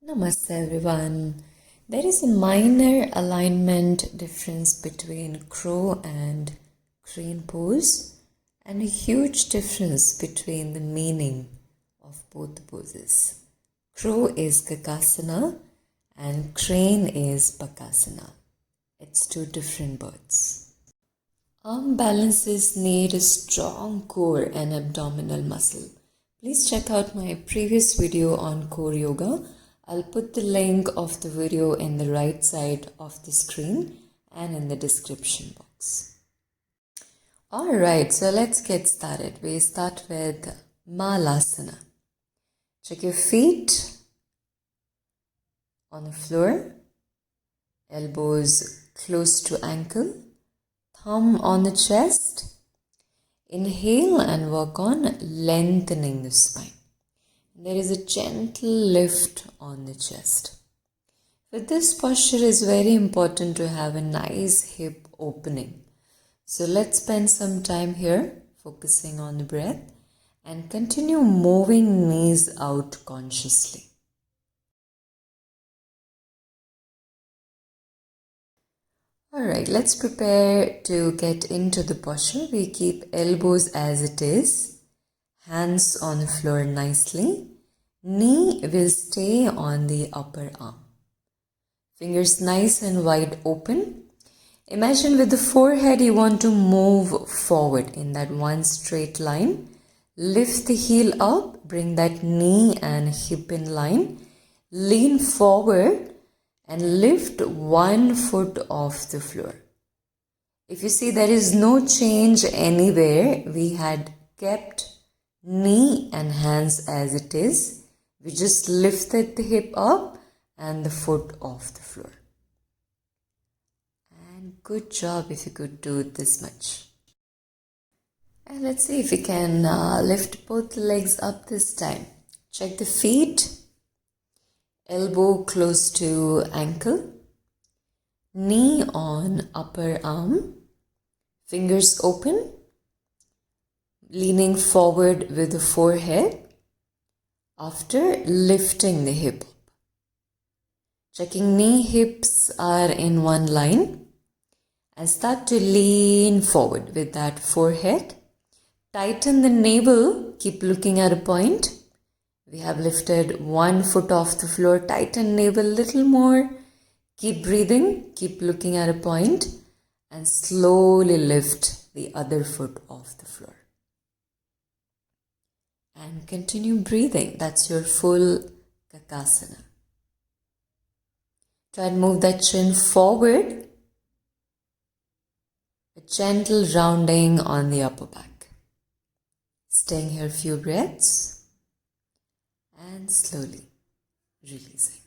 Namaste everyone. There is a minor alignment difference between crow and crane pose and a huge difference between the meaning of both the poses. Crow is Kakasana and crane is Bakasana. It's two different birds. Arm balances need a strong core and abdominal muscle. Please check out my previous video on core yoga. I'll put the link of the video in the right side of the screen and in the description box. Alright, so let's get started. We start with Malasana. Check your feet on the floor, elbows close to ankle, thumb on the chest. Inhale and work on lengthening the spine. There is a gentle lift on the chest. With this posture, it's very important to have a nice hip opening. So let's spend some time here focusing on the breath and continue moving knees out consciously. Alright, let's prepare to get into the posture. We keep elbows as it is, hands on the floor nicely. Knee will stay on the upper arm. Fingers nice and wide open. Imagine with the forehead you want to move forward in that one straight line. Lift the heel up, bring that knee and hip in line. Lean forward and lift one foot off the floor. If you see there is no change anywhere, we had kept knee and hands as it is. We just lifted the hip up and the foot off the floor. And good job if you could do this much. And let's see if we can lift both the legs up this time. Check the feet. Elbow close to ankle. Knee on upper arm. Fingers open. Leaning forward with the forehead. After lifting the hip up. Checking knee hips are in one line. And start to lean forward with that forehead. Tighten the navel. Keep looking at a point. We have lifted one foot off the floor. Tighten navel a little more. Keep breathing. Keep looking at a point. And slowly lift the other foot off the floor. And continue breathing. That's your full Kakasana. Try and move that chin forward. A gentle rounding on the upper back. Staying here a few breaths. And slowly releasing.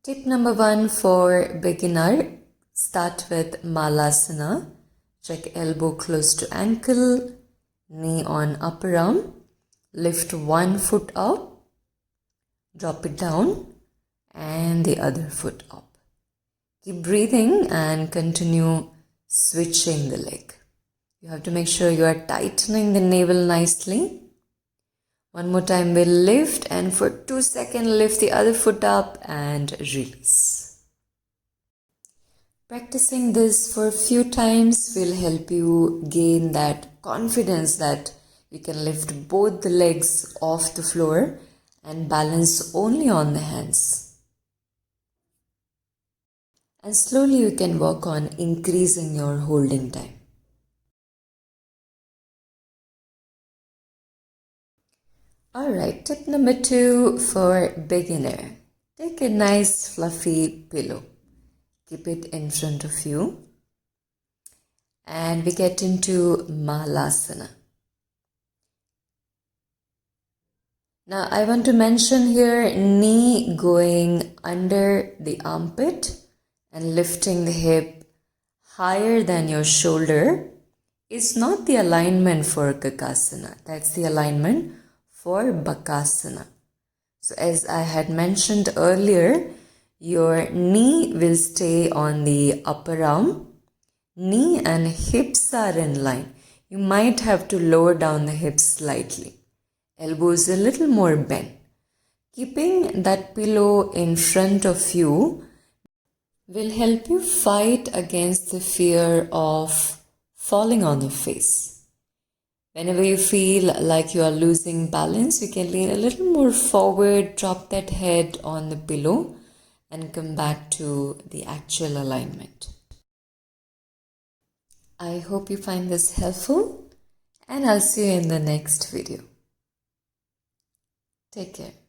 Tip number 1 for beginner. Start with Malasana. Check elbow close to ankle, knee on upper arm, lift one foot up, drop it down and the other foot up. Keep breathing and continue switching the leg. You have to make sure you are tightening the navel nicely. One more time we'll lift and for 2 seconds lift the other foot up and release. Practicing this for a few times will help you gain that confidence that you can lift both the legs off the floor and balance only on the hands. And slowly you can work on increasing your holding time. Alright, tip number 2 for beginner. Take a nice fluffy pillow. Keep it in front of you. And we get into Malasana. Now I want to mention here knee going under the armpit and lifting the hip higher than your shoulder is not the alignment for Kakasana. That's the alignment for Bakasana. So as I had mentioned earlier, your knee will stay on the upper arm. Knee and hips are in line. You might have to lower down the hips slightly. elbows a little more bent. Keeping that pillow in front of you will help you fight against the fear of falling on your face. Whenever you feel like you are losing balance, you can lean a little more forward, drop that head on the pillow, and come back to the actual alignment. I hope you find this helpful, and I'll see you in the next video. Take care.